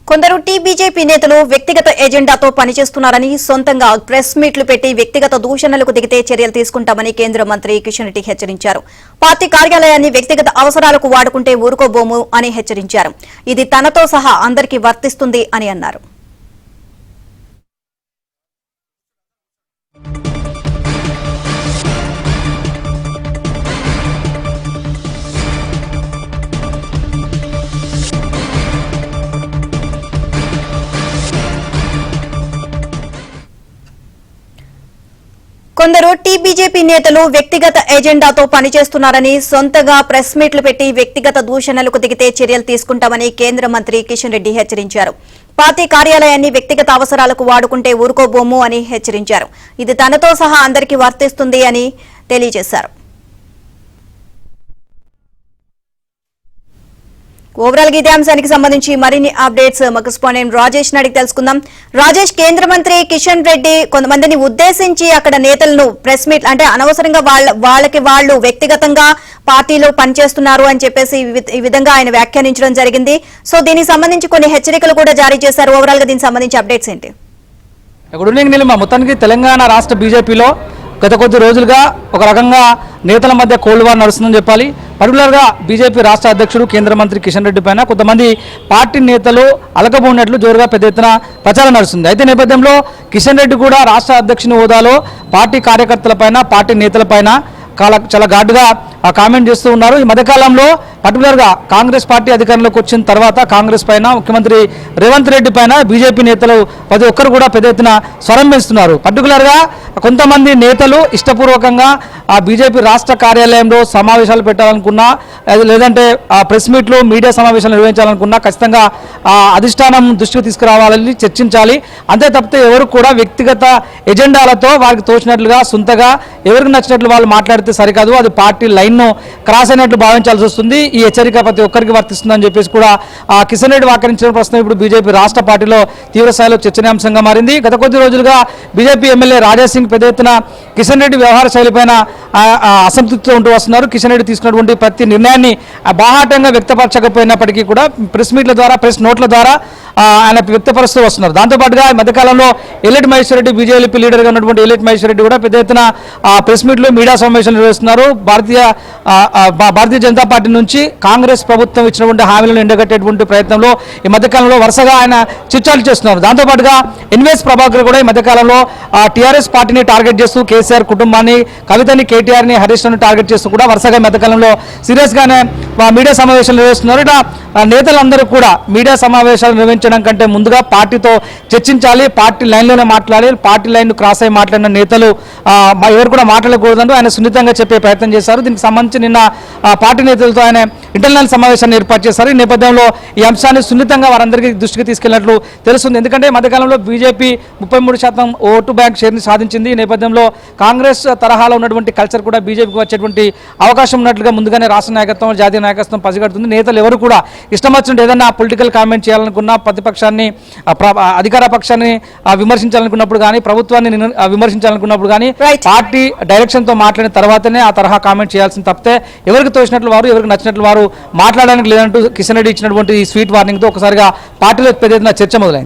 కొందరు టీబీజేపీ నేతలు వ్యక్తిగత ఎజెండాతో పనిచేస్తున్నారని సొంతంగా ప్రెస్ మీట్లు పెట్టి వ్యక్తిగత దూషణలకు దిగితే చర్యలు తీసుకుంటామని కేంద్ర మంత్రి కిషన్ రెడ్డి హెచ్చరించారు. పార్టీ కార్యాలయాన్ని వ్యక్తిగత అవసరాలకు వాడుకుంటే ఊరుకోబోము అని హెచ్చరించారు. ఇది తనతో సహా అందరికీ వర్తిస్తుంది అని అన్నారు. కొందరు టీబీజేపీ నేతలు వ్యక్తిగత ఎజెండాతో పనిచేస్తున్నారని సొంతగా ప్రెస్ మీట్లు పెట్టి వ్యక్తిగత దూషణలకు దిగితే చర్యలు తీసుకుంటామని కేంద్ర మంత్రి కిషన్ రెడ్డి హెచ్చరించారు. పార్టీ కార్యాలయాన్ని వ్యక్తిగత అవసరాలకు వాడుకుంటే ఊరుకోబోము అని హెచ్చరించారు. ఇది తనతో సహా అందరికీ వర్తిస్తుంది అని తెలియజేశారు. ఓవరాల్ గా ఇదే అంశానికి సంబంధించి మరిన్ని అప్డేట్స్ మా కరెస్పాండెంట్ రాజేష్ అడిగి తెలుసుకుందాం. రాజేష్, కేంద్ర మంత్రి కిషన్ రెడ్డి కొంతమందిని ఉద్దేశించి అక్కడ నేతలను ప్రెస్ మీట్ అంటే అనవసరంగా వాళ్ళు వ్యక్తిగతంగా పార్టీలో పనిచేస్తున్నారు అని చెప్పేసి ఈ విధంగా ఆయన వ్యాఖ్యానించడం జరిగింది. సో దీనికి సంబంధించి కొన్ని హెచ్చరికలు కూడా జారీ చేశారు. ఓవరాల్ గా దీనికి సంబంధించి అప్డేట్స్ ఏంటి? Good evening Neelima. మొత్తానికి తెలంగాణ రాష్ట్ర బీజేపీలో గత కొద్ది రోజులుగా ఒక రకంగా నేతల మధ్య కోల్డ్ వార్ నడుస్తుందని చెప్పాలి. పర్టికులర్గా బీజేపీ రాష్ట్ర అధ్యక్షుడు కేంద్ర మంత్రి కిషన్ రెడ్డి పైన కొంతమంది పార్టీ నేతలు అలకబోనట్లు జోరుగా పెద్ద ఎత్తున ప్రచారం నడుస్తుంది. అయితే నేపథ్యంలో కిషన్ రెడ్డి కూడా రాష్ట్ర అధ్యక్షుని హోదాలో పార్టీ కార్యకర్తలపైన పార్టీ నేతలపైన చాలా ఘాటుగా కామెంట్ చేస్తూ ఉన్నారు. ఈ మధ్యకాలంలో పర్టికులర్గా కాంగ్రెస్ పార్టీ అధికారంలోకి వచ్చిన తర్వాత కాంగ్రెస్ పైన ముఖ్యమంత్రి రేవంత్ రెడ్డి పైన బీజేపీ నేతలు ప్రతి ఒక్కరు కూడా పెద్ద ఎత్తున స్వరం పెంచుతున్నారు. పర్టికులర్గా కొంతమంది నేతలు ఇష్టపూర్వకంగా ఆ బీజేపీ రాష్ట్ర కార్యాలయంలో సమావేశాలు పెట్టాలనుకున్నా లేదంటే ప్రెస్ మీట్లు మీడియా సమావేశాలు నిర్వహించాలనుకున్నా ఖచ్చితంగా అధిష్టానం దృష్టికి తీసుకురావాలని చర్చించాలి. అంతే తప్పితే ఎవరు కూడా వ్యక్తిగత ఎజెండాలతో వారికి తోచినట్లుగా సొంతగా ఎవరికి నచ్చినట్లు వాళ్ళు మాట్లాడితే సరికాదు. అది పార్టీ లైన్ను క్రాస్ అయినట్లు భావించాల్సి వస్తుంది. ఈ హెచ్చరిక ప్రతి ఒక్కరికి వర్తిస్తుందని చెప్పేసి కూడా కిషన్ రెడ్డి వ్యాఖ్యానించిన ప్రశ్న ఇప్పుడు బీజేపీ రాష్ట్ర పార్టీలో తీవ్రస్థాయిలో చర్చనీయాంశంగా మారింది. గత కొద్ది రోజులుగా బీజేపీ ఎమ్మెల్యే రాజాసింగ్ పెద్ద ఎత్తున కిషన్ రెడ్డి వ్యవహార శైలిపైన అసంతృప్తితో ఉంటూ వస్తున్నారు. కిషన్ రెడ్డి తీసుకున్నటువంటి ప్రతి నిర్ణయాన్ని బాహాటంగా వ్యక్తపరచకపోయినప్పటికీ కూడా ప్రెస్ మీట్ల ద్వారా ప్రెస్ నోట్ల ద్వారా ఆయన వ్యక్తపరుస్తూ వస్తున్నారు. దాంతోపాటుగా ఈ మధ్యకాలంలో ఎలిట్ మహేశ్వర్ రెడ్డి బీజేపీ లీడర్గా ఉన్నటువంటి ఎలిట్ మహేశ్వర్ రెడ్డి కూడా పెద్ద ఎత్తున ప్రెస్ మీట్లు మీడియా సమావేశాలు నిర్వహిస్తున్నారు. భారతీయ జనతా పార్టీ నుంచి కాంగ్రెస్ ప్రభుత్వం ఇచ్చినటువంటి హామీలను ఎండగట్టేటువంటి ప్రయత్నంలో ఈ మధ్యకాలంలో వరుసగా ఆయన చర్చలు చేస్తున్నారు. దాంతోపాటుగా ఎన్వీఎస్ ప్రభాకర్ కూడా ఈ మధ్యకాలంలో టీఆర్ఎస్ పార్టీని టార్గెట్ చేస్తూ కేసీఆర్ కుటుంబాన్ని, కవితని, కేటీఆర్ని, హరీష్ను టార్గెట్ చేస్తూ కూడా వరుసగా మధ్యకాలంలో సీరియస్గానే మీడియా సమావేశాలు నిర్వహిస్తున్నారు. ఇట్లా నేతలందరూ కూడా మీడియా సమావేశాలు నిర్వహించడం కంటే ముందుగా పార్టీతో చర్చించాలి, పార్టీ లైన్లోనే మాట్లాడాలి. పార్టీ లైన్ క్రాస్ అయ్యి మాట్లాడిన నేతలు ఎవరు కూడా మాట్లాడకూడదంటూ ఆయన సున్నితంగా చెప్పే ప్రయత్నం చేశారు. దీనికి సంబంధించి నిన్న పార్టీ నేతలతో ఆయన ఇంటర్నల్ సమావేశాన్ని ఏర్పాటు చేశారు. ఈ నేపథ్యంలో ఈ అంశాన్ని సున్నితంగా వారందరికీ దృష్టికి తీసుకెళ్లినట్లు తెలుస్తుంది. ఎందుకంటే మధ్యకాలంలో బీజేపీ 33% ఓటు బ్యాంక్ షేర్ని సాధించింది. ఈ నేపథ్యంలో కాంగ్రెస్ తరహాలో ఉన్నటువంటి కల్చర్ కూడా బీజేపీకి వచ్చేటువంటి అవకాశం ఉన్నట్లుగా ముందుగానే రాష్ట్ర నాయకత్వం, జాతీయ నాయకత్వం పసిగడుతుంది. నేతలు ఎవరు కూడా ఇష్టం వచ్చినట్టు ఏదైనా పొలిటికల్ కామెంట్ చేయాలనుకున్నా, ప్రతిపక్షాన్ని అధికార పక్షాన్ని విమర్శించాలనుకున్నప్పుడు కానీ, ప్రభుత్వాన్ని విమర్శించాలనుకున్నప్పుడు కానీ పార్టీ డైరెక్షన్ తో మాట్లాడిన తర్వాతనే ఆ తరహా కామెంట్ చేయాల్సింది తప్పితే ఎవరికి తోచినట్లు వారు, ఎవరికి నచ్చినట్లు వారు మాట్లాడడానికి లేదంటూ కిషన్ రెడ్డి ఇచ్చినటువంటి ఈ స్వీట్ వార్నింగ్ తో ఒకసారిగా పార్టీలో పెద్ద ఎత్తున చర్చ మొదలైంది.